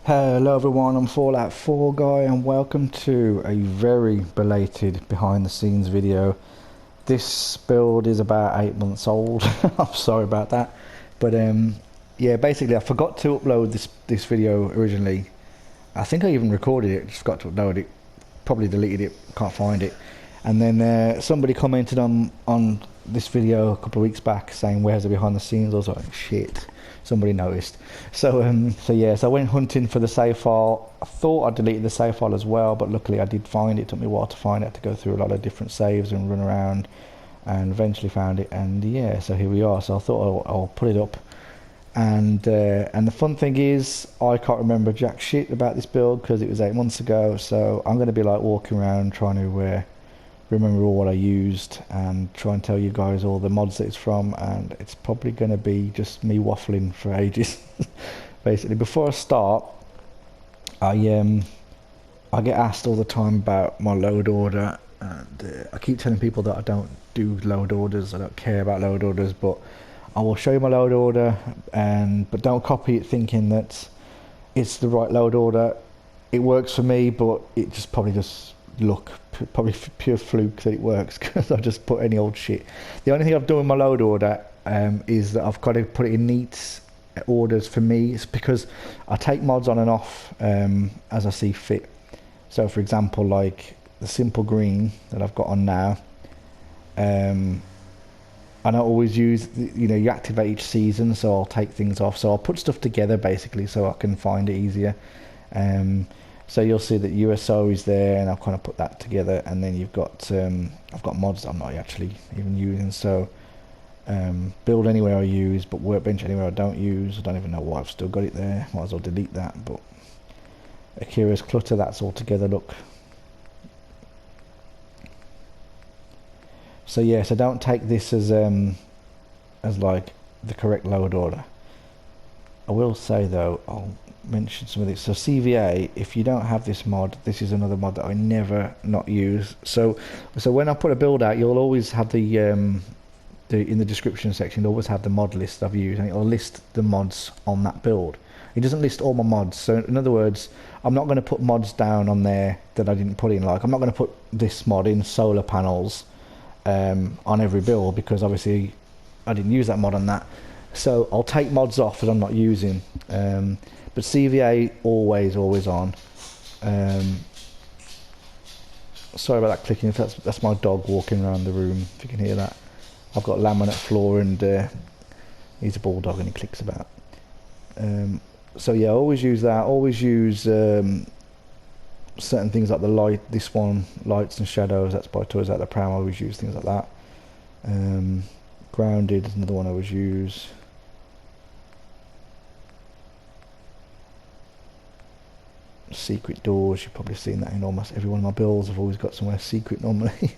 Hello everyone, I'm Fallout 4 guy and welcome to a very belated behind the scenes video. This build is about 8 months old. I'm sorry about that, but yeah, basically I forgot to upload this video originally. I think I even recorded it, just forgot to upload it, probably deleted it, can't find it. And then somebody commented on this video a couple of weeks back saying where's the behind the scenes. I was like, shit, somebody noticed. So yeah, so I went hunting for the save file. I thought I deleted the save file as well, but luckily I did find it. It took me a while to find it. I had to go through a lot of different saves and run around, and eventually found it. And yeah, so here we are. So I thought I'll put it up. And the fun thing is I can't remember jack shit about this build because it was 8 months ago. So I'm going to be like walking around trying to remember all what I used and try and tell you guys all the mods that it's from, and it's probably going to be just me waffling for ages. Basically, before I start, I get asked all the time about my load order, and I keep telling people that I don't do load orders, I don't care about load orders, but I will show you my load order, but don't copy it thinking that it's the right load order. It works for me, but it just probably just probably pure fluke that it works because I just put any old shit. The only thing I've done with my load order is that I've got to put it in neat orders for me. It's because I take mods on and off as I see fit. So for example, like the simple green that I've got on now, I don't always use you activate each season, so I'll take things off, so I'll put stuff together basically so I can find it easier. So you'll see that USO is there, and I've kind of put that together, and then you've got I've got mods I'm not actually even using. So build anywhere I use, but workbench anywhere I don't use. I don't even know why I've still got it there. Might as well delete that. But Akiras Clutter, that's all together. Look. So yeah, so don't take this as like the correct load order. I will say though, I'll mention some of this. So CVA, if you don't have this mod, this is another mod that I never not use. So when I put a build out, you'll always have the in the description section, you'll always have the mod list I've used, and it'll list the mods on that build. It doesn't list all my mods. So in other words, I'm not going to put mods down on there that I didn't put in. Like I'm not going to put this mod in solar panels on every build because obviously I didn't use that mod on that. So I'll take mods off that I'm not using, but CVA always on. Sorry about that clicking. That's my dog walking around the room, if you can hear that. I've got laminate floor, and he's a bulldog and he clicks about. So yeah, always use that. Always use certain things like the light. This one, lights and shadows, that's by Toys Out the Pram. I always use things like that. Grounded is another one I always use. Secret doors, you've probably seen that in almost every one of my builds. I've always got somewhere secret normally.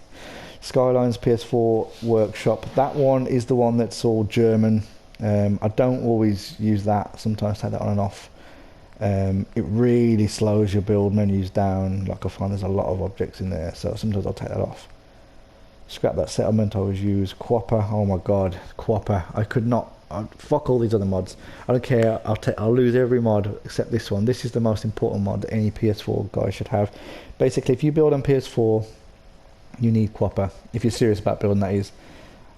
Skylines PS4 Workshop, that one is the one that's all German. I don't always use that, sometimes take that on and off. It really slows your build menus down. Like I find there's a lot of objects in there, so sometimes I'll take that off. Scrap that settlement I always use. QwaPA, oh my god, QwaPA. I could not, fuck all these other mods. I don't care, I'll lose every mod except this one. This is the most important mod that any PS4 guy should have. Basically, if you build on PS4, you need QwaPA. If you're serious about building, that is.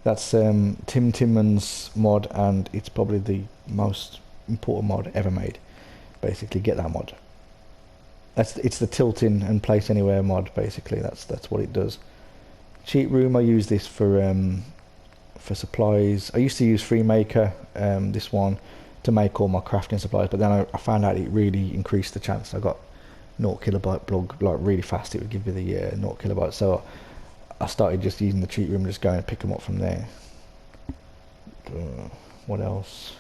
That's Tim Timman's mod, and it's probably the most important mod ever made. Basically, get that mod. It's the tilting and place anywhere mod, basically. That's what it does. Cheat room, I use this for supplies. I used to use FreeMaker, this one, to make all my crafting supplies, but then I found out it really increased the chance. I got 0 kilobyte blog, like really fast. It would give you the 0 kilobyte. So I started just using the cheat room, just going and pick them up from there. What else?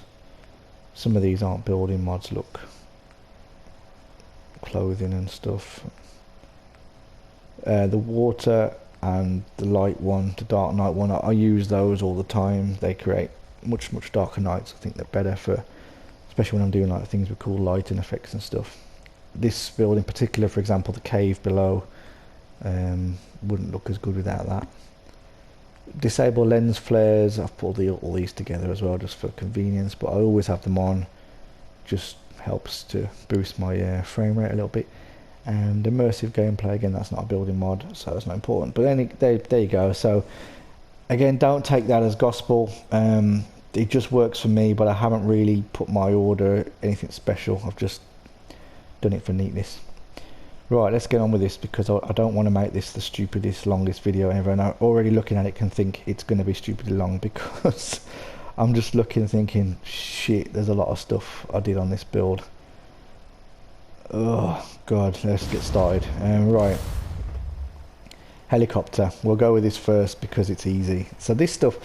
Some of these aren't building mods. Look, clothing and stuff. The water and the light one, the dark night one, I use those all the time. They create much darker nights. I think they're better for, especially when I'm doing like things with cool lighting effects and stuff. This build in particular, for example, the cave below, wouldn't look as good without that. Disable lens flares, I've put all these together as well just for convenience, but I always have them on. Just helps to boost my frame rate a little bit. And immersive gameplay, again, that's not a building mod, so that's not important. But then there you go. So again, don't take that as gospel. It just works for me, but I haven't really put my order anything special. I've just done it for neatness. Right, let's get on with this, because I don't want to make this the stupidest, longest video ever. And already looking at it can think it's going to be stupidly long, because I'm just looking thinking, shit, there's a lot of stuff I did on this build. Oh god, let's get started. Right, helicopter, we'll go with this first because it's easy. So this stuff,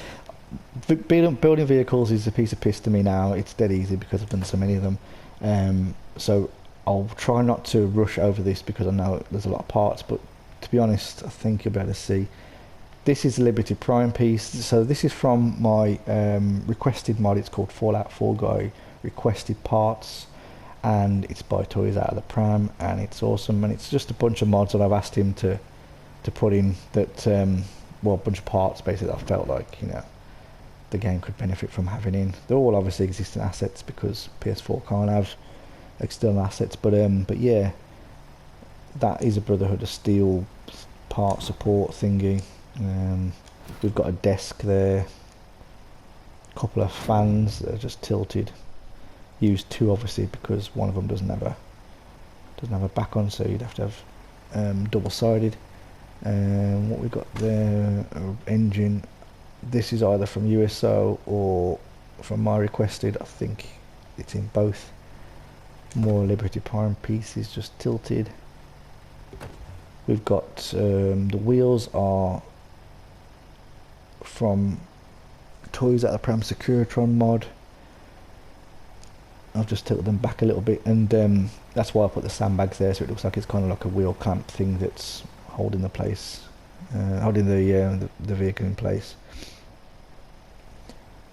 building vehicles is a piece of piss to me now. It's dead easy because I've done so many of them. So I'll try not to rush over this because I know there's a lot of parts, but to be honest, I think you'll be able to see. This is a Liberty Prime piece. So this is from my requested mod. It's called Fallout 4 Guy Requested Parts, and it's by Toys Out of the Pram, and it's awesome. And it's just a bunch of mods that I've asked him to put in that, well, a bunch of parts basically that I felt like, you know, the game could benefit from having in. They're all obviously existing assets because PS4 can't have external assets, but yeah, that is a Brotherhood of Steel part support thingy. We've got a desk there, a couple of fans that are just tilted. Used two obviously because one of them doesn't have a back on, so you'd have to have double-sided. What we've got there, engine. This is either from USO or from my requested. I think it's in both. More Liberty Prime pieces just tilted. We've got the wheels are from Toys Out of the Pram Securitron mod. I've just tilted them back a little bit, and that's why I put the sandbags there, so it looks like it's kind of like a wheel clamp thing that's holding the place, holding the vehicle in place.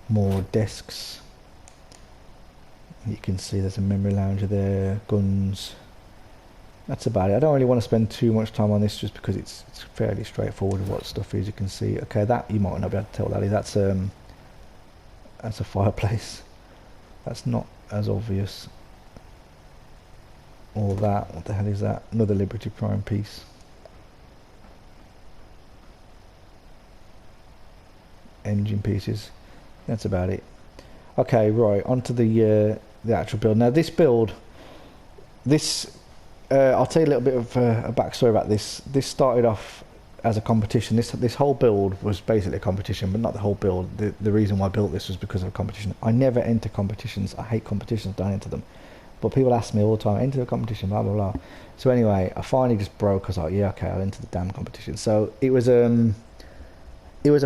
More desks. You can see there's a memory lounger there, guns. That's about it. I don't really want to spend too much time on this just because it's fairly straightforward what stuff is. You can see, okay, that you might not be able to tell what that is. That's a fireplace. That's not as obvious. Or that, what the hell is that? Another Liberty Prime piece. Engine pieces. That's about it. Okay, right, onto the actual build. Now this build, I'll tell you a little bit of a backstory about this. This started off as a competition. This whole build was basically a competition, but not the whole build. The reason why I built this was because of a competition. I never enter competitions. I hate competitions, don't enter them. But people ask me all the time, enter a competition, blah, blah, blah. So anyway, I finally just broke. I was like, yeah, okay, I'll enter the damn competition. So it was a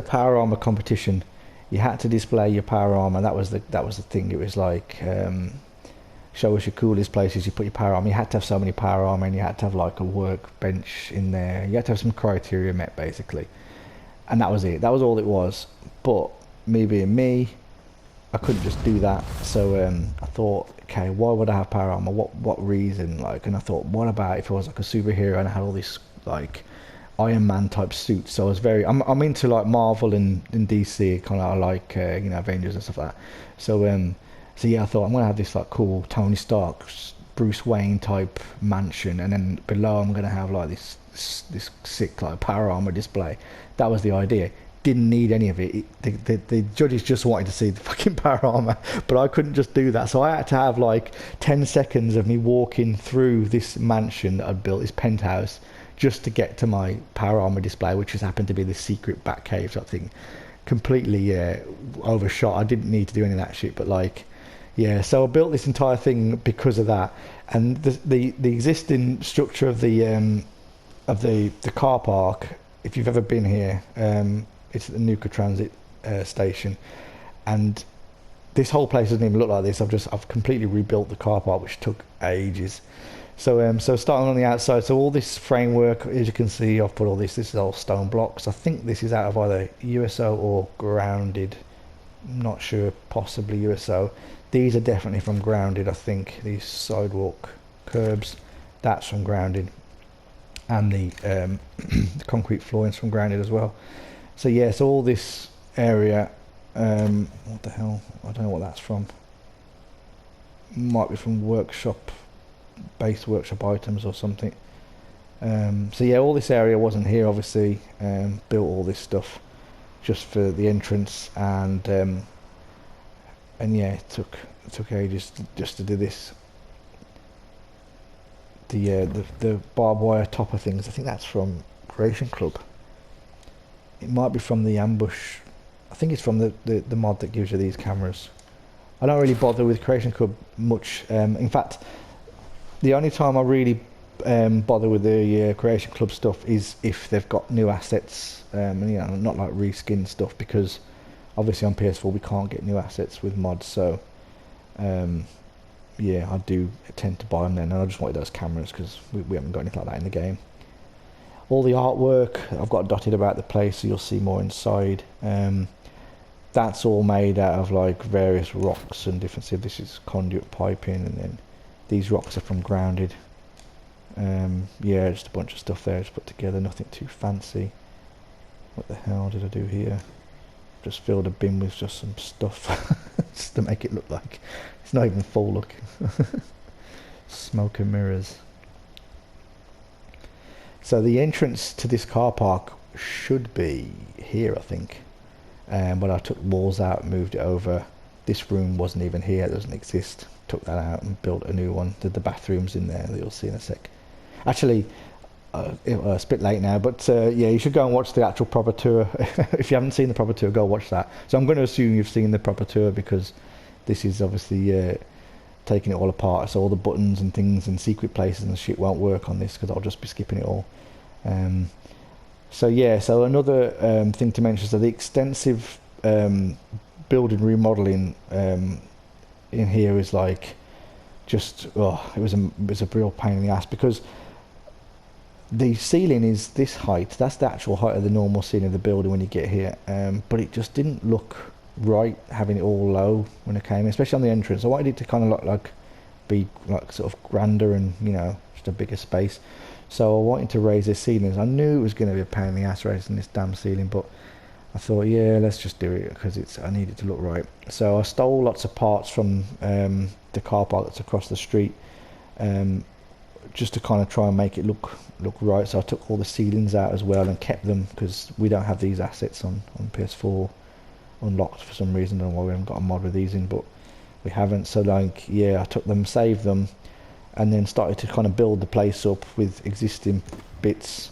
power armor competition. You had to display your power armor. That was the thing. It was like, show us your coolest places. You put your power armor. You had to have so many power armor, and you had to have like a workbench in there. You had to have some criteria met basically, and that was it. That was all it was. But me being me, I couldn't just do that. So I thought, okay, why would I have power armor? What reason? Like, and I thought, what about if I was like a superhero and I had all this like Iron Man type suits? So I was I'm into like Marvel and DC, kind of like you know, Avengers and stuff like that. So yeah, I thought I'm gonna have this like cool Tony Stark, Bruce Wayne type mansion, and then below I'm gonna have like this sick like power armor display. That was the idea. Didn't need any of it. The judges just wanted to see the fucking power armor, but I couldn't just do that. So I had to have like 10 seconds of me walking through this mansion that I'd built, this penthouse, just to get to my power armor display, which just happened to be the secret back cave sort of thing. Completely overshot. I didn't need to do any of that shit, but like, yeah. So I built this entire thing because of that, and the existing structure of the car park. If you've ever been here, it's at the Nuka Transit station, and this whole place doesn't even look like this. I've completely rebuilt the car park, which took ages. So starting on the outside, so all this framework, as you can see, I've put all this is all stone blocks. I think this is out of either USO or Grounded. I'm not sure, possibly USO. These are definitely from Grounded, I think. These sidewalk curbs, that's from Grounded. And the concrete flooring's from Grounded as well. So yeah, so all this area, what the hell? I don't know what that's from. might be from workshop, base workshop items or something. So yeah, all this area wasn't here obviously. Built all this stuff just for the entrance, and yeah, it took ages just to do this. The barbed wire topper things, I think that's from Creation Club. It might be from the ambush. I think it's from the mod that gives you these cameras. I don't really bother with Creation Club much. In fact, the only time I really bother with the Creation Club stuff is if they've got new assets, and, you know, not like reskin stuff, because obviously on PS4 we can't get new assets with mods. So yeah, I do tend to buy them then, and I just wanted those cameras because we haven't got anything like that in the game. All the artwork I've got dotted about the place, so you'll see more inside. That's all made out of like various rocks and different stuff. This is conduit piping, and then these rocks are from grounded. Yeah, just a bunch of stuff there, just put together, nothing too fancy. What the hell did I do here? Just filled a bin with just some stuff just to make it look like it's not even full looking. Smoke and mirrors. So the entrance to this car park should be here, I think. But I took walls out and moved it over. This room wasn't even here, it doesn't exist. Took that out and built a new one. Did the bathrooms in there that you'll see in a sec. Actually, it's a bit late now, but yeah, you should go and watch the actual proper tour. If you haven't seen the proper tour, go watch that. So I'm going to assume you've seen the proper tour, because this is obviously taking it all apart. So all the buttons and things and secret places and shit won't work on this, because I'll just be skipping it all. So yeah, so another thing to mention, so the extensive building remodeling in here is like just, oh, it was a real pain in the ass, because the ceiling is this height. That's the actual height of the normal ceiling of the building when you get here, but it just didn't look right having it all low when I came in, especially on the entrance. I wanted it to kind of look like, be like sort of grander and, you know, just a bigger space. So I wanted to raise the ceilings. I knew it was going to be a pain in the ass raising this damn ceiling, but I thought, yeah, let's just do it, because I need it to look right. So I stole lots of parts from the car park that's across the street, just to kind of try and make it look right. So I took all the ceilings out as well and kept them, because we don't have these assets on PS4 unlocked for some reason. I don't know why we haven't got a mod with these in, but we haven't. So like, yeah, I took them, saved them, and then started to kind of build the place up with existing bits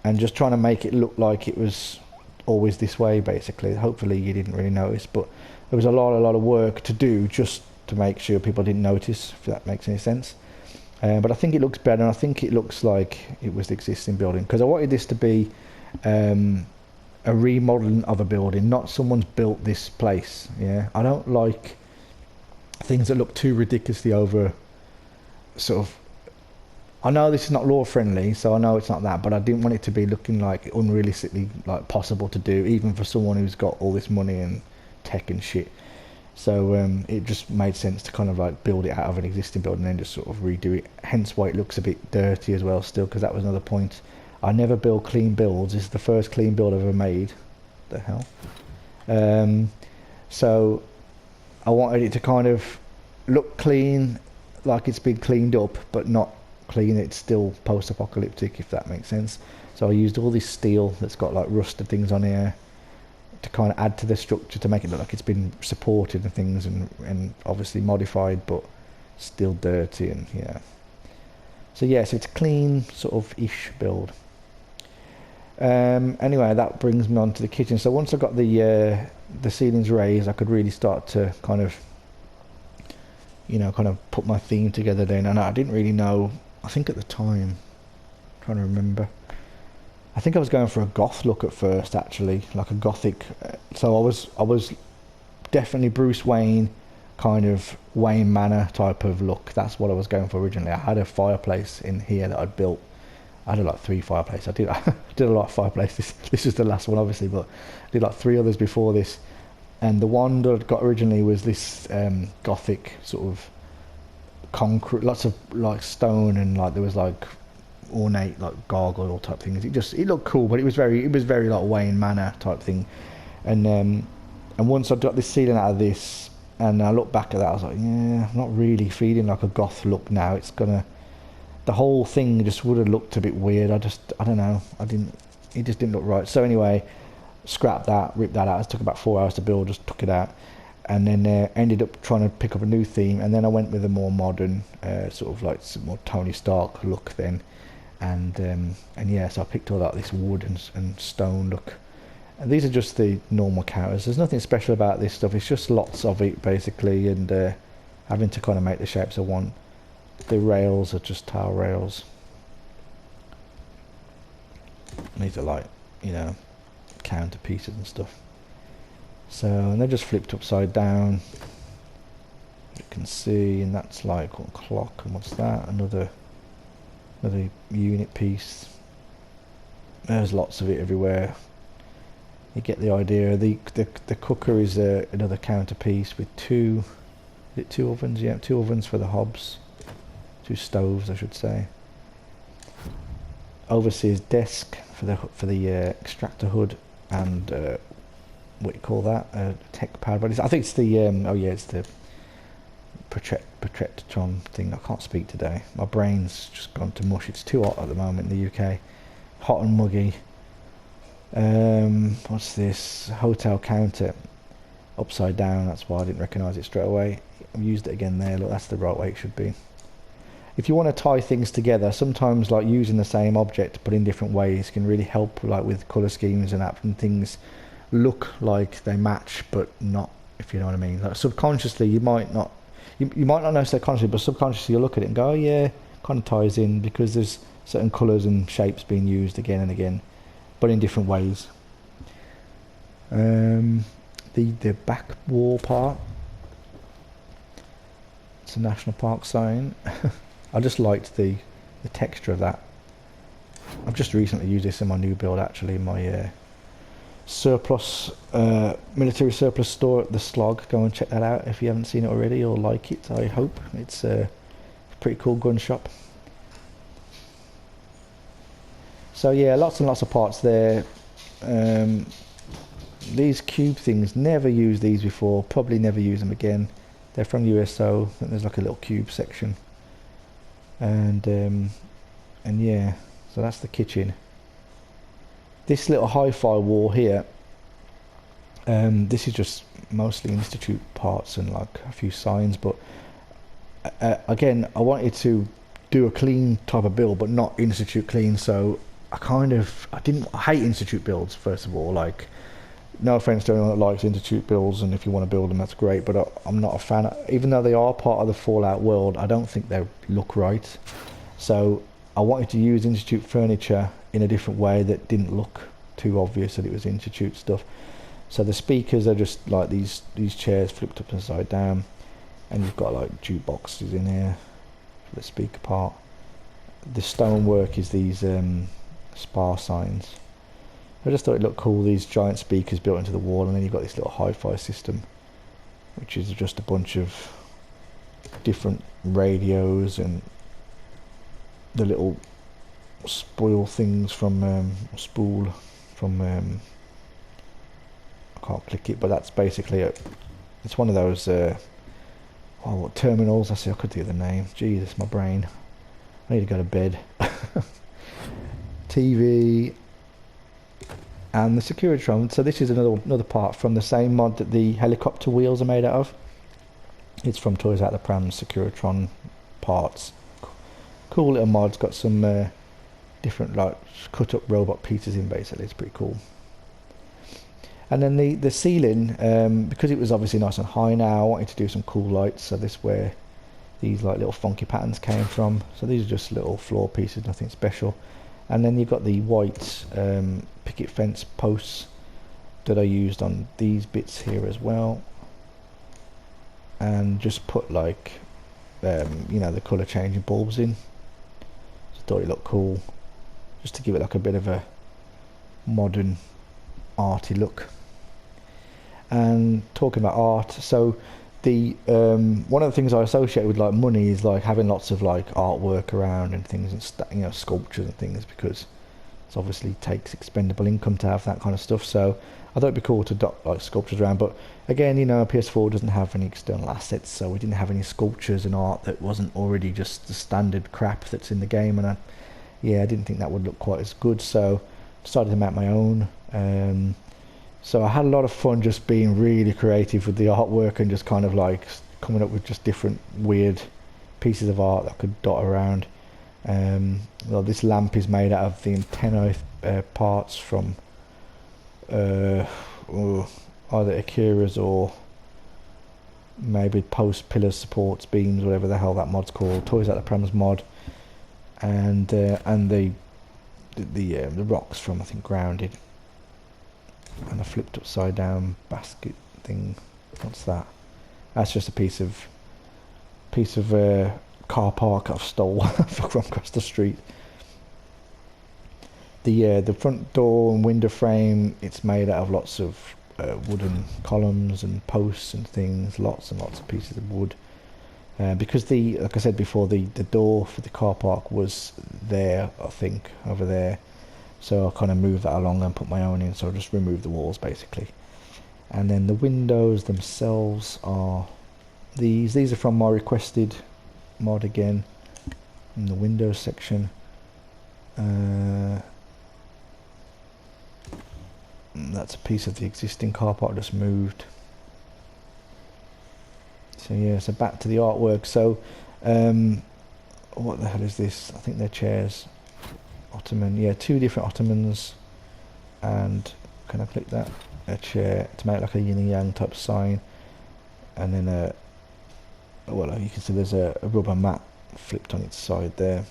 and just trying to make it look like it was always this way, basically. Hopefully you didn't really notice, but there was a lot of work to do just to make sure people didn't notice, if that makes any sense. But I think it looks better, and I think it looks like it was the existing building, because I wanted this to be a remodeling of a building, not someone's built this place. Yeah, I don't like things that look too ridiculously over sort of, I know this is not law friendly, so I know it's not that, but I didn't want it to be looking like unrealistically like possible to do, even for someone who's got all this money and tech and shit. So it just made sense to kind of like build it out of an existing building and then just sort of redo it. Hence why it looks a bit dirty as well still, because that was another point. I never build clean builds. This is the first clean build I've ever made. What the hell? So I wanted it to kind of look clean, like it's been cleaned up, but not clean. It's still post-apocalyptic, if that makes sense. So I used all this steel that's got like rusted things on here to kind of add to the structure to make it look like it's been supported and things, and obviously modified, but still dirty, and yeah. So yeah, so it's a clean sort of ish build. Anyway, that brings me on to the kitchen. So once I got the ceilings raised, I could really start to kind of, you know, kind of put my theme together then. And I didn't really know, I think at the time, I'm trying to remember, I think I was going for a goth look at first, actually, like a gothic. So I was definitely Bruce Wayne, kind of Wayne Manor type of look. That's what I was going for originally. I had a fireplace in here that I'd built. I had like 3 fireplaces. I did a lot of fireplaces. This is the last one, obviously, but I did like 3 others before this. And the one that I got originally was this gothic sort of concrete, lots of like stone, and like there was like ornate like gargoyle type things. It looked cool, but it was very like Wayne Manor type thing. And once I got this ceiling out of this, and I look back at that, I was like, yeah, I'm not really feeling like a goth look now. It's gonna, the whole thing just would have looked a bit weird. I don't know, it just didn't look right. So anyway, scrapped that, ripped that out. It took about 4 hours to build, just took it out, and then ended up trying to pick up a new theme, and then I went with a more modern, sort of like some more Tony Stark look then, and yeah, so I picked all that this wood and stone look. And these are just the normal counters. There's nothing special about this stuff. It's just lots of it basically, and having to kind of make the shapes I want. The rails are just tile rails. These are like, you know, counter pieces and stuff. So, and they're just flipped upside down. You can see, and that's like a clock. And what's that? Another unit piece. There's lots of it everywhere. You get the idea. The cooker is another counter piece with two ovens. Yeah, 2 ovens for the hobs, 2 stoves, I should say. Overseer's desk for the extractor hood, and what do you call that? Tech pad. But I think it's the oh yeah, it's the Protectron thing. I can't speak today. My brain's just gone to mush. It's too hot at the moment in the UK. Hot and muggy. What's this? Hotel counter, upside down. That's why I didn't recognise it straight away. I've used it again there. Look, that's the right way it should be. If you want to tie things together, sometimes like using the same object but in different ways can really help, like with colour schemes and that, and things look like they match but not, if you know what I mean. Like subconsciously you might not know so consciously, but subconsciously you'll look at it and go, oh yeah, kind of ties in, because there's certain colours and shapes being used again and again, but in different ways. The back wall part, it's a national park sign. I just liked the texture of that. I've just recently used this in my new build, actually, my surplus, military surplus store at the Slog. Go and check that out if you haven't seen it already, or like it, I hope. It's a pretty cool gun shop. So yeah, lots and lots of parts there. These cube things, never used these before, probably never use them again. They're from USO. I think there's like a little cube section, and yeah, so that's the kitchen. This little hi-fi wall here, this is just mostly institute parts and like a few signs, but again, I wanted to do a clean type of build, but not institute clean. So I hate institute builds, first of all. Like, no offense to anyone that likes institute builds, and if you want to build them, that's great, but I'm not a fan. Even though they are part of the Fallout world, I don't think they look right. So I wanted to use institute furniture in a different way that didn't look too obvious that it was institute stuff. So the speakers are just like these chairs flipped up and side down, and you've got like jukeboxes in here for the speaker part. The stonework is these spar signs. I just thought it looked cool, these giant speakers built into the wall, and then you've got this little hi-fi system, which is just a bunch of different radios and the little spool things from spool from I can't click it, but that's basically it's one of those what terminals. I could think of the name. Jesus, my brain. I need to go to bed. TV and the Securitron. So this is another part from the same mod that the helicopter wheels are made out of. It's from Toys Out the Pram Securitron parts. Cool little mods. Got some different like cut up robot pieces in, basically. It's pretty cool. And then the ceiling, because it was obviously nice and high now, I wanted to do some cool lights. So this is where these like little funky patterns came from. So these are just little floor pieces, nothing special. And then you've got the white picket fence posts that I used on these bits here as well, and just put like you know, the colour changing bulbs in. Just thought it looked cool, just to give it like a bit of a modern arty look. And talking about art, so the one of the things I associate with like money is like having lots of like artwork around and things, and you know, sculptures and things, because So obviously takes expendable income to have that kind of stuff. So I thought it'd be cool to dot like sculptures around. But again, you know, PS4 doesn't have any external assets, so we didn't have any sculptures and art that wasn't already just the standard crap that's in the game. And I didn't think that would look quite as good, so decided to make my own. So I had a lot of fun just being really creative with the artwork and just kind of like coming up with just different weird pieces of art that I could dot around. Well, this lamp is made out of the antenna parts from either Akiras or maybe post pillars, supports, beams, whatever the hell that mod's called. Toys Out the Prams mod, and the rocks from, I think, Grounded, and a flipped upside down basket thing. What's that? That's just a piece of car park I've stole from across the street. The front door and window frame, it's made out of lots of wooden columns and posts and things, lots and lots of pieces of wood. Because like I said before, the door for the car park was there, I think, over there. So I kind of moved that along and put my own in, so I just removed the walls basically. And then the windows themselves are these are from my requested mod again, in the windows section. That's a piece of the existing car park just moved. So yeah, so back to the artwork. So what the hell is this? I think they're chairs. Ottoman, yeah, 2 different ottomans. And can I click that? A chair to make like a yin and yang type sign. And then well, you can see there's a rubber mat flipped on its side there.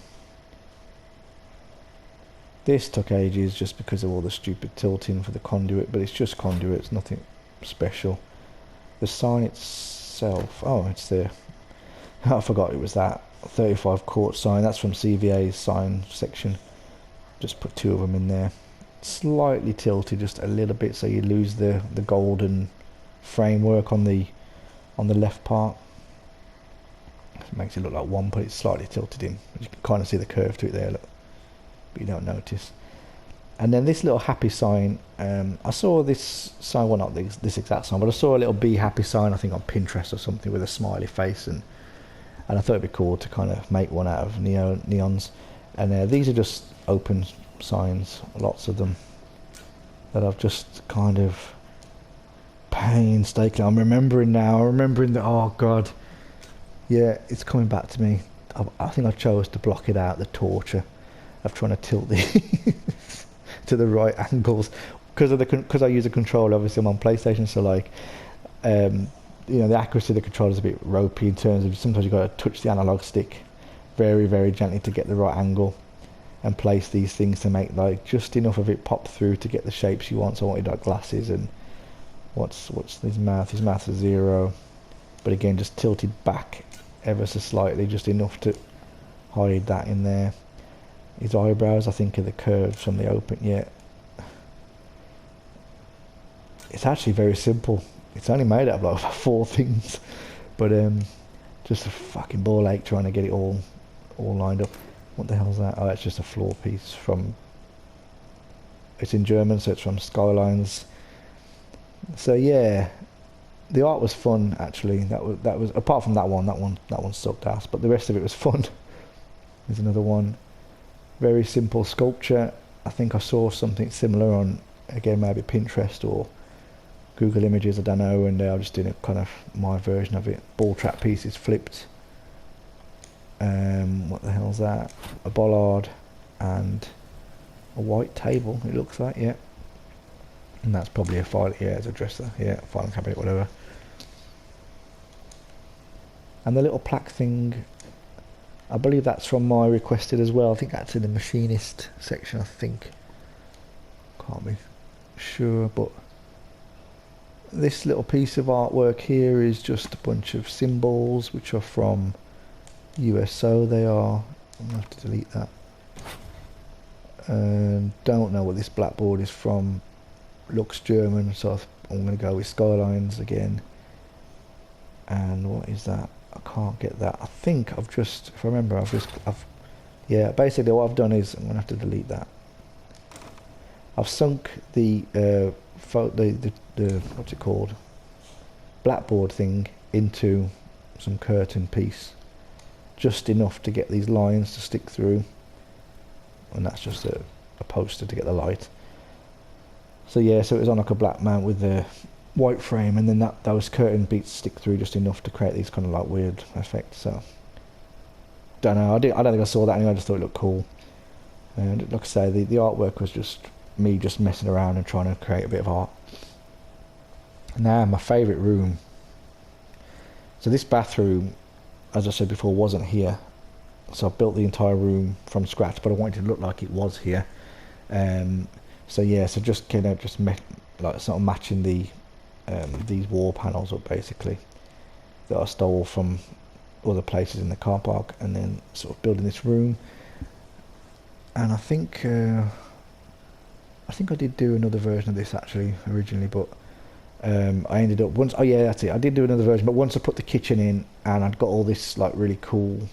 This took ages just because of all the stupid tilting for the conduit, but it's just conduit, it's nothing special. The sign itself, oh, it's there. I forgot it was that 35 quart sign. That's from CVA's sign section. Just put 2 of them in there. Slightly tilted just a little bit, so you lose the golden framework on the left part. It makes it look like one, but it's slightly tilted in. You can kind of see the curve to it there, look, but you don't notice. And then this little happy sign, I saw this sign, well, not this exact sign, but I saw a little be happy sign, I think on Pinterest or something, with a smiley face, and I thought it'd be cool to kind of make one out of neons. And these are just open signs, lots of them, that I've just kind of painstakingly, I'm remembering that, oh god, yeah, it's coming back to me. I think I chose to block it out, the torture of trying to tilt the to the right angles, because I use a controller, obviously I'm on PlayStation, so like you know, the accuracy of the controller is a bit ropey in terms of sometimes you've got to touch the analog stick very, very gently to get the right angle and place these things to make like just enough of it pop through to get the shapes you want. So I wanted like glasses, and what's his mouth? His mouth is 0, but again just tilted back ever so slightly, just enough to hide that in there. His eyebrows, I think, are the curves from the open. Yeah, it's actually very simple. It's only made out of like 4 things, but just a fucking ball ache trying to get it all lined up. What the hell is that? Oh, it's just a floor piece from, it's in German, so it's from Skylines. So yeah, the art was fun actually. That was apart from that one sucked ass, but the rest of it was fun. There's another one, very simple sculpture. I think I saw something similar on, again, maybe Pinterest or Google Images, I don't know, and I just did a kind of my version of it. Ball trap pieces flipped. What the hell's that? A bollard and a white table, it looks like, yeah. And that's probably a file, yeah, it's a dresser, yeah, filing cabinet, whatever. And the little plaque thing, I believe that's from my requested as well. I think that's in the machinist section, I think. Can't be sure, but this little piece of artwork here is just a bunch of symbols which are from USO. They are, I'm gonna have to delete that. Don't know what this blackboard is from. Looks German, so I'm gonna go with Skylines again. And what is that? I can't get that. I think if I remember, yeah, basically what I've done is, I'm gonna have to delete that. I've sunk the what's it called, blackboard thing into some curtain piece, just enough to get these lines to stick through, and that's just a poster to get the light. So yeah, so it was on like a black mount with the white frame, and then those curtain beats stick through just enough to create these kind of like weird effects. So don't know, I don't think I saw that anyway, I just thought it looked cool. And like I say, the artwork was just me just messing around and trying to create a bit of art. Now my favourite room. So this bathroom, as I said before, wasn't here. So I built the entire room from scratch, but I wanted it to look like it was here. So yeah, so just kind of like sort of matching these wall panels up basically that I stole from other places in the car park, and then sort of building this room. And I think I did do another version of this actually originally, but I ended up once. Oh yeah, that's it. I did do another version, but once I put the kitchen in and I'd got all this like really cool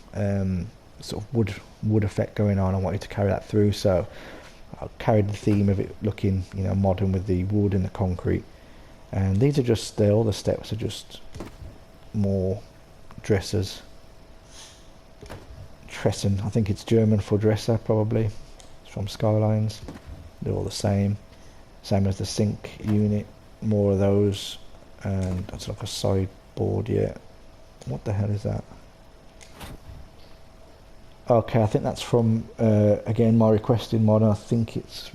sort of wood effect going on, I wanted to carry that through. So I carried the theme of it looking, you know, modern with the wood and the concrete. And these are just all the steps are just more dressers. Tressen, I think it's German for dresser probably. It's from Skylines. They're all the same. Same as the sink unit. More of those. And that's like a sideboard, yeah. What the hell is that? Okay, I think that's from, again, my requested mod. I think it's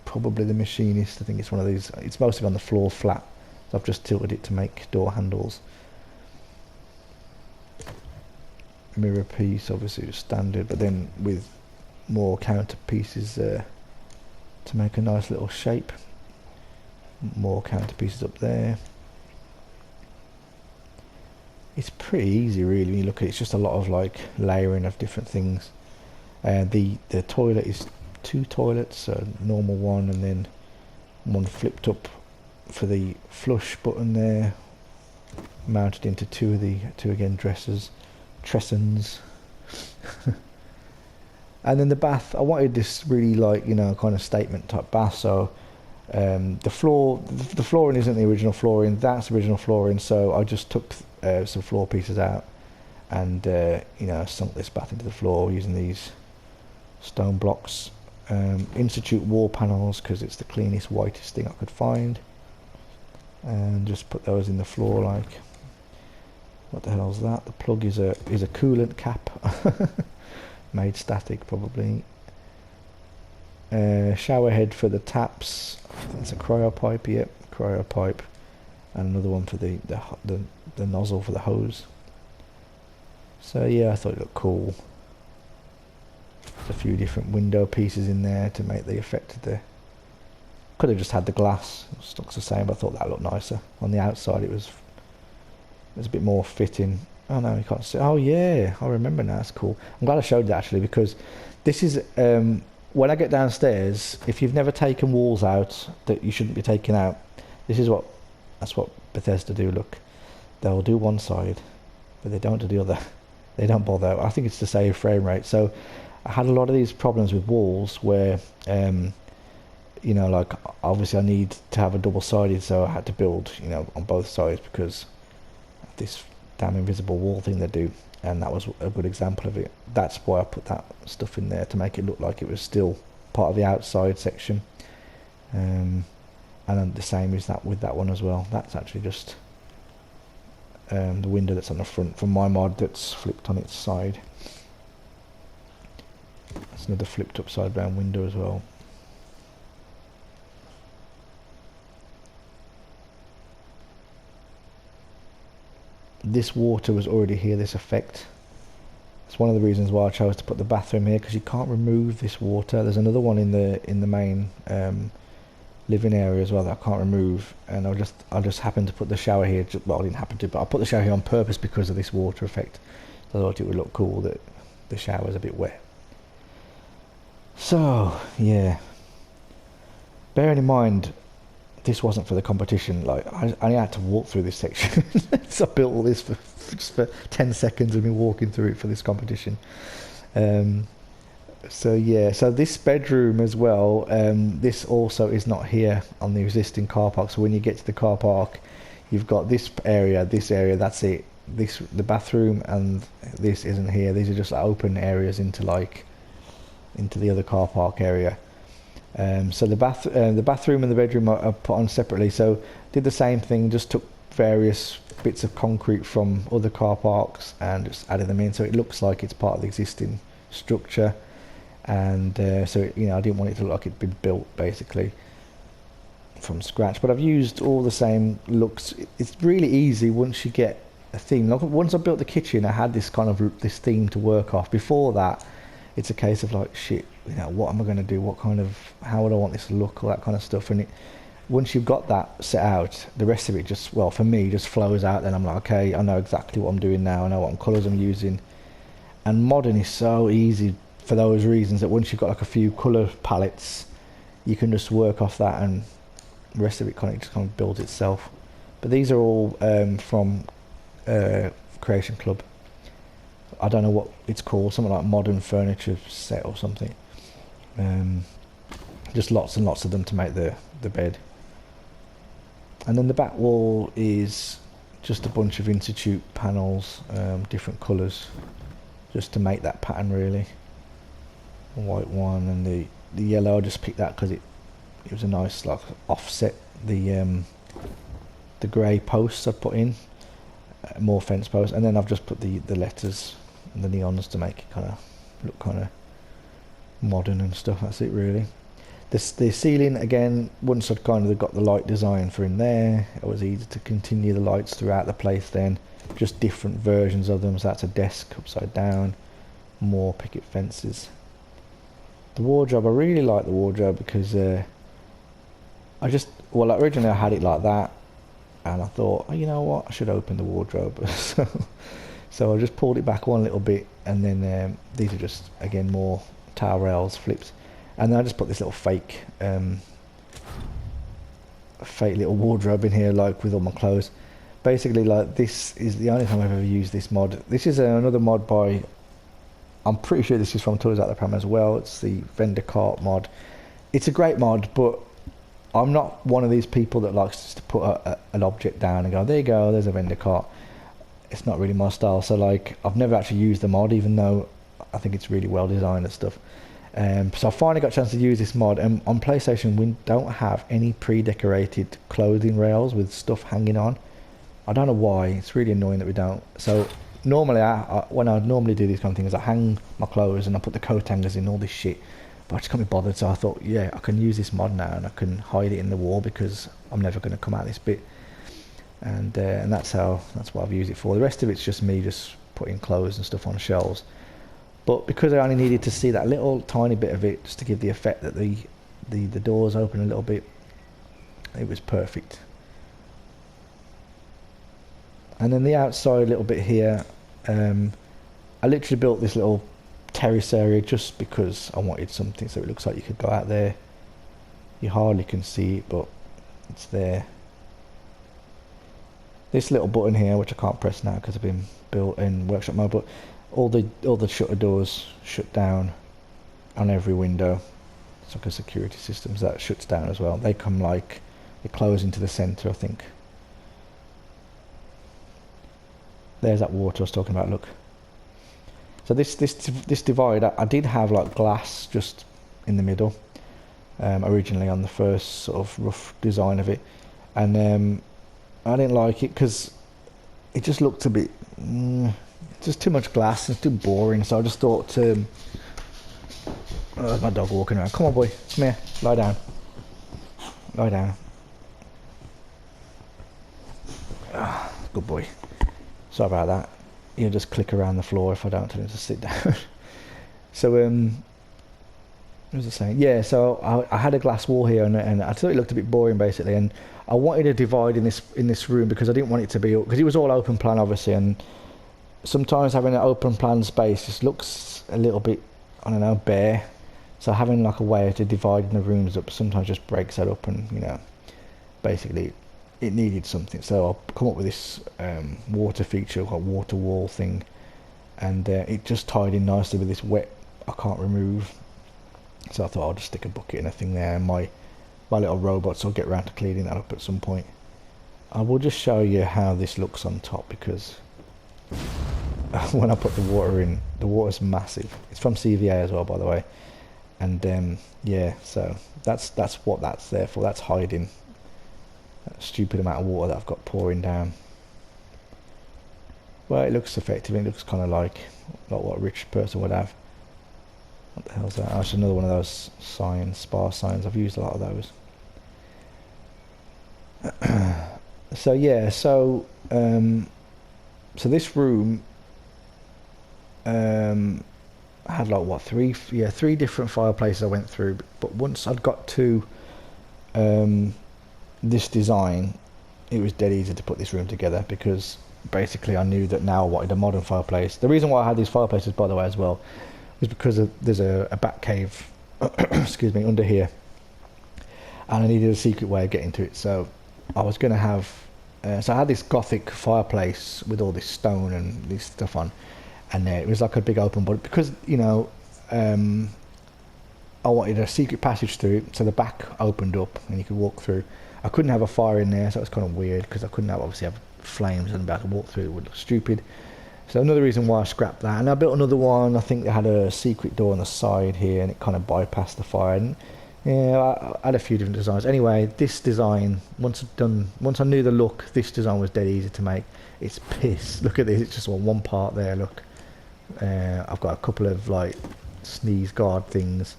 probably the Machinist. I think it's one of these. It's mostly on the floor flat. So I've just tilted it to make door handles. Mirror piece, obviously just standard, but then with more counter pieces to make a nice little shape. More counter pieces up there. It's pretty easy really when you look at it. It's just a lot of like layering of different things. The toilet is 2 toilets, a normal one and then one flipped up for the flush button there, mounted into two again dressers, tressens. And then the bath, I wanted this really like, you know, kind of statement type bath. So the flooring isn't the original flooring, that's original flooring, so I just took some floor pieces out and you know, sunk this bath into the floor using these stone blocks. Institute wall panels because it's the cleanest, whitest thing I could find, and just put those in the floor. Like, what the hell is that? The plug is a coolant cap. Made static probably. Shower head for the taps. That's a cryo pipe. Yep, cryo pipe, and another one for the nozzle for the hose. So yeah, I thought it looked cool. There's a few different window pieces in there to make the effect of the. Could have just had the glass. It looks the same, but I thought that looked nicer. On the outside, it was a bit more fitting. Oh no, you can't see. Oh yeah, I remember now. That's cool. I'm glad I showed that actually, because this is when I get downstairs. If you've never taken walls out that you shouldn't be taking out, that's what Bethesda do. Look, they'll do one side, but they don't do the other. They don't bother. I think it's to save frame rate. So I had a lot of these problems with walls where you know, like obviously I need to have a double-sided, so I had to build, you know, on both sides because of this damn invisible wall thing they do, and that was a good example of it. That's why I put that stuff in there, to make it look like it was still part of the outside section. And then the same is that with that one as well. That's actually just the window that's on the front from my mod that's flipped on its side. That's another flipped upside down window as well. This water was already here, this effect. It's one of the reasons why I chose to put the bathroom here, because you can't remove this water. There's another one in the main living area as well that I can't remove, and I just happened to put the shower here. Well, I didn't happen to, but I put the shower here on purpose because of this water effect. I thought it would look cool that the shower's a bit wet. So yeah, bearing in mind this wasn't for the competition, like I had to walk through this section. So I built all this for 10 seconds of me walking through it for this competition. So yeah, so this bedroom as well, this also is not here on the existing car park. So when you get to the car park, you've got this area, that's it. This, the bathroom, and this isn't here. These are just like open areas into the other car park area. So the bathroom and the bedroom are put on separately. So did the same thing, just took various bits of concrete from other car parks and just added them in, so it looks like it's part of the existing structure. And so you know, I didn't want it to look like it'd been built basically from scratch. But I've used all the same looks. It's really easy once you get a theme. Like once I built the kitchen, I had this kind of this theme to work off. Before that, it's a case of like, shit, you know, what am I going to do? How would I want this to look? All that kind of stuff. And once you've got that set out, the rest of it just, well, for me, just flows out. Then I'm like, okay, I know exactly what I'm doing now. I know what colours I'm using. And modern is so easy for those reasons, that once you've got like a few colour palettes, you can just work off that, and the rest of it kind of builds itself. But these are all from Creation Club. I don't know what it's called, something like Modern Furniture Set or something. Just lots and lots of them to make the bed. And then the back wall is just a bunch of Institute panels, different colours, just to make that pattern really. A white one, and the yellow, I just picked that because it was a nice like offset. The grey posts I put in, more fence posts, and then I've just put the letters and the neons to make it kind of look kind of modern and stuff. That's it really. The ceiling, again, once I'd kind of got the light design for in there, it was easy to continue the lights throughout the place then, just different versions of them. So that's a desk upside down, more picket fences. The wardrobe, I really like the wardrobe because originally I had it like that, and I thought, oh, you know what, I should open the wardrobe. So I just pulled it back one little bit, and then these are just, again, more towel rails, flips. And then I just put this little fake little wardrobe in here, like with all my clothes. Basically, like, this is the only time I've ever used this mod. This is another mod by, I'm pretty sure this is from Tools Out the Pram as well. It's the vendor cart mod. It's a great mod, but I'm not one of these people that likes just to put an object down and go, there you go, there's a vendor cart. It's not really my style. So like, I've never actually used the mod, even though I think it's really well designed and stuff. So I finally got a chance to use this mod, and on PlayStation we don't have any pre-decorated clothing rails with stuff hanging on. I don't know why. It's really annoying that we don't. So normally, when I normally do these kind of things, I hang my clothes and I put the coat hangers in, all this shit. But I just can't be bothered, so I thought, yeah, I can use this mod now and I can hide it in the wall because I'm never going to come out this bit. And that's what I've used it for. The rest of it's just me just putting clothes and stuff on shelves. But because I only needed to see that little tiny bit of it just to give the effect that the doors open a little bit, it was perfect. And then the outside little bit here, I literally built this little terrace area just because I wanted something so it looks like you could go out there. You hardly can see it, but it's there. This little button here, which I can't press now because I've been built in workshop mode, but all the shutter doors shut down on every window. It's like a security system that shuts down as well. They come like, they close into the center, I think. There's that water I was talking about, look. So this divide, I did have like glass just in the middle, originally on the first sort of rough design of it, and I didn't like it because it just looked a bit, just too much glass, it's too boring. So I just thought, there's my dog walking around. Come on, boy, come here, lie down, lie down. Good boy. Sorry about that. He'll just click around the floor if I don't tell him to sit down. So what was I saying? Yeah, so I had a glass wall here, and I thought it looked a bit boring basically, and I wanted a divide in this room because I didn't want it to be, because it was all open plan obviously, and sometimes having an open plan space just looks a little bit, I don't know, bare. So having like a way to divide the rooms up sometimes just breaks that up, and you know, basically it needed something. So I'll come up with this water feature, like water wall thing, and it just tied in nicely with this wet I can't remove. So I thought I'll just stick a bucket and a thing there, and my little robots will get around to cleaning that up at some point. I will just show you how this looks on top, because when I put the water in, the water's massive. It's from CVA as well, by the way. And yeah, so that's what that's there for. That's hiding that stupid amount of water that I've got pouring down. Well, it looks effective. It looks kind of like what a rich person would have. What the hell's that? Oh, it's another one of those signs, spa signs. I've used a lot of those. So yeah, so this room had like what, three different fireplaces I went through. But once I'd got to this design, it was dead easy to put this room together, because basically I knew that now I wanted a modern fireplace. The reason why I had these fireplaces, by the way, as well, was because there's a back cave excuse me, under here, and I needed a secret way of getting to it. So I was going to have so I had this gothic fireplace with all this stone and this stuff on, and it was like a big open, but because, you know, I wanted a secret passage through it, so the back opened up and you could walk through. I couldn't have a fire in there, so it was kind of weird, because I couldn't obviously have flames and be able to walk through. It would look stupid. So another reason why I scrapped that. And I built another one. I think they had a secret door on the side here, and it kind of bypassed the fire. And yeah, I had a few different designs. Anyway, this design, once I knew the look, this design was dead easy to make. It's piss. Look at this. It's just one part there. Look, I've got a couple of like sneeze guard things,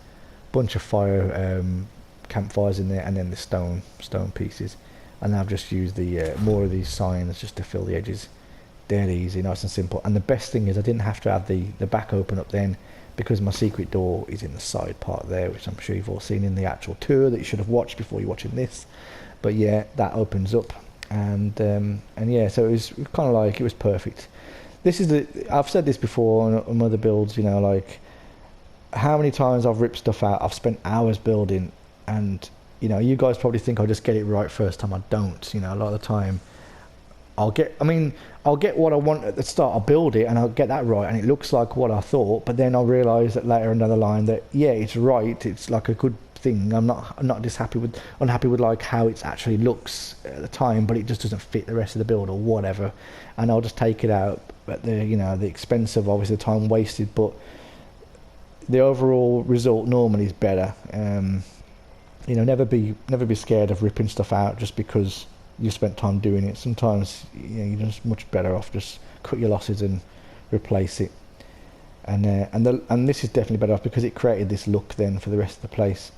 bunch of fire campfires in there, and then the stone pieces. And I've just used the more of these signs just to fill the edges. Dead easy, nice and simple. And the best thing is I didn't have to have the back open up then, because my secret door is in the side part there, which I'm sure you've all seen in the actual tour that you should have watched before you're watching this. But yeah, that opens up, and yeah, so it was kind of like, it was perfect. This is I've said this before on other builds, you know, like how many times I've ripped stuff out, I've spent hours building, and you know, you guys probably think I'll just get it right first time. I don't. You know, a lot of the time I'll get what I want at the start, I'll build it and I'll get that right and it looks like what I thought, but then I'll realise that later down the line that yeah, it's right, it's like a good thing. I'm not just unhappy with like how it actually looks at the time, but it just doesn't fit the rest of the build or whatever, and I'll just take it out at the, you know, the expense of obviously the time wasted, but the overall result normally is better. You know, never be scared of ripping stuff out just because you spent time doing it. Sometimes, you know, you're just much better off just cut your losses and replace it. And this is definitely better off because it created this look then for the rest of the place.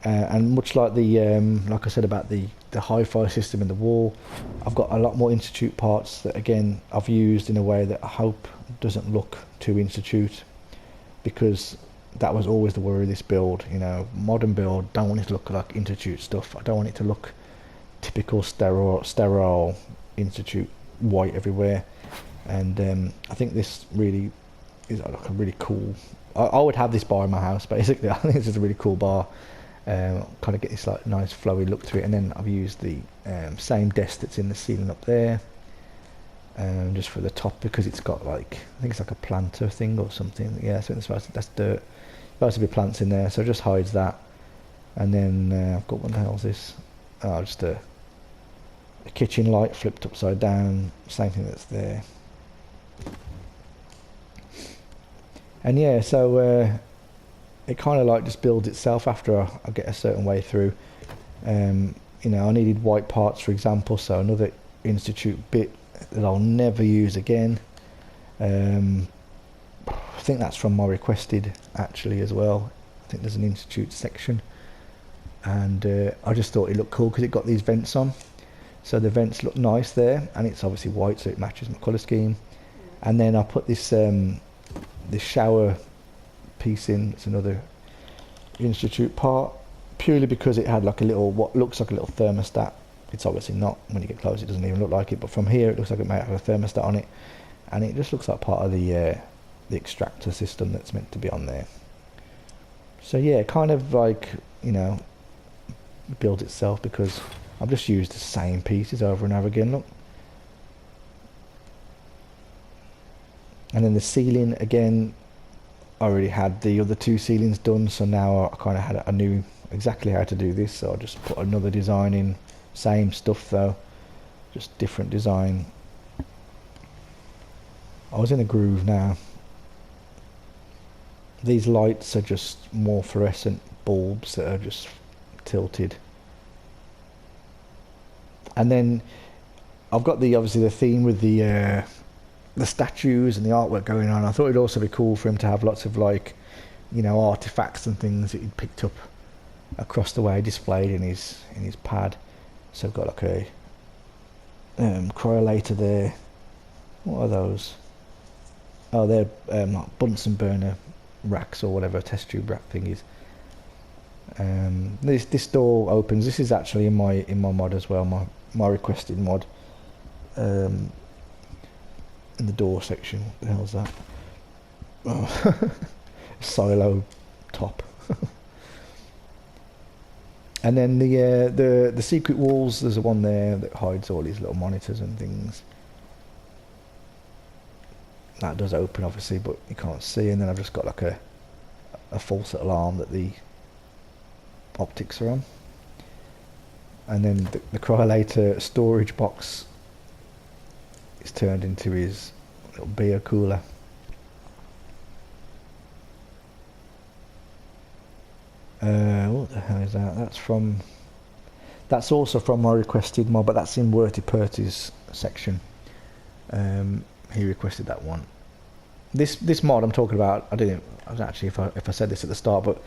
And much like the like I said about the hi-fi system in the wall, I've got a lot more institute parts that again I've used in a way that I hope doesn't look too institute, because that was always the worry of this build. You know, modern build, don't want it to look like institute stuff. I don't want it to look typical sterile institute white everywhere. And I think this really is like a really cool, I would have this bar in my house basically. I think this is a really cool bar. Kind of get this like nice flowy look to it. And then I've used the same desk that's in the ceiling up there, just for the top, because it's got like, I think it's like a planter thing or something. Yeah, so that's dirt. Supposed to be plants in there, so it just hides that. And then I've got, what the hell is this? Oh, just a kitchen light flipped upside down, same thing that's there. And yeah, so it kind of like just builds itself after I get a certain way through. You know, I needed white parts, for example, so another institute bit that I'll never use again. I think that's from my requested actually as well. I think there's an institute section, and I just thought it looked cool because it got these vents on, so the vents look nice there, and it's obviously white so it matches my colour scheme. And then I put this this shower piece in. It's another institute part, purely because it had like a little, what looks like a little thermostat. It's obviously not, when you get close it doesn't even look like it, but from here it looks like it might have a thermostat on it, and it just looks like part of the extractor system that's meant to be on there. So yeah, kind of like, you know, builds itself because I've just used the same pieces over and over again. Look, and then the ceiling again, I already had the other two ceilings done, so now I knew exactly how to do this, so I just put another design in. Same stuff though, just different design. I was in a groove now. These lights are just more fluorescent bulbs that are just tilted. And then I've got obviously the theme with the statues and the artwork going on. I thought it'd also be cool for him to have lots of, like, you know, artifacts and things that he'd picked up across the way displayed in his pad. So I've got like a correlator there. What are those? Oh, they're like Bunsen burner racks or whatever, test tube rack thingies. This door opens. This is actually in my mod as well, my requested mod. In the door section. What the hell's that? Oh. Silo top. And then the secret walls, there's one there that hides all these little monitors and things. That does open obviously, but you can't see. And then I've just got like a false alarm that the optics are on. And then the correlator storage box is turned into his little beer cooler. What the hell is that? That's also from my requested mod, but that's in QwaPA's section. He requested that one. This mod I'm talking about, I was actually, if I said this at the start, but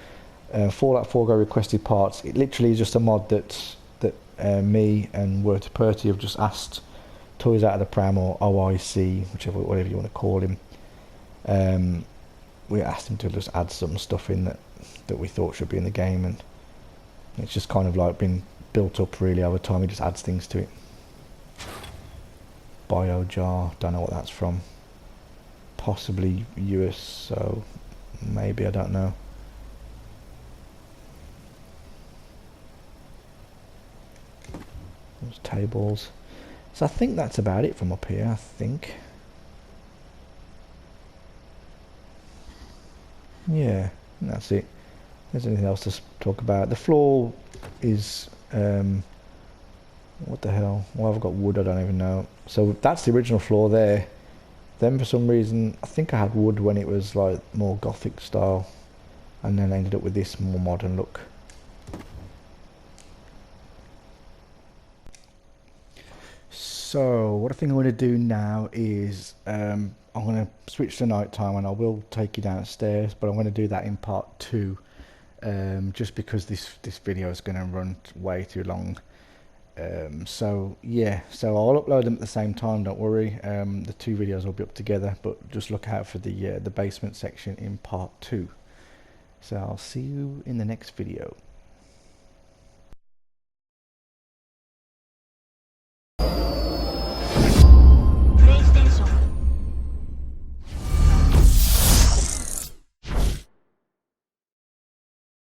Fallout 4 Go requested parts. It literally is just a mod that me and QwaPA have just asked Toys Out of the Pram, or OIC, whatever you want to call him. We asked him to just add some stuff in that we thought should be in the game, and it's just kind of like been built up really over time. He just adds things to it. Bio jar, don't know what that's from. Possibly US, so maybe, I don't know. Those tables. So I think that's about it from up here, I think. Yeah, that's it. There's anything else to talk about? The floor is what the hell? Well, I've got wood, I don't even know. So that's the original floor there. Then for some reason, I think I had wood when it was like more gothic style, and then I ended up with this more modern look. So what I think I'm going to do now is I'm going to switch to night time, and I will take you downstairs, but I'm going to do that in part 2, just because this video is going to run way too long. So yeah, so I'll upload them at the same time, don't worry. The 2 videos will be up together, but just look out for the basement section in part 2. So I'll see you in the next video.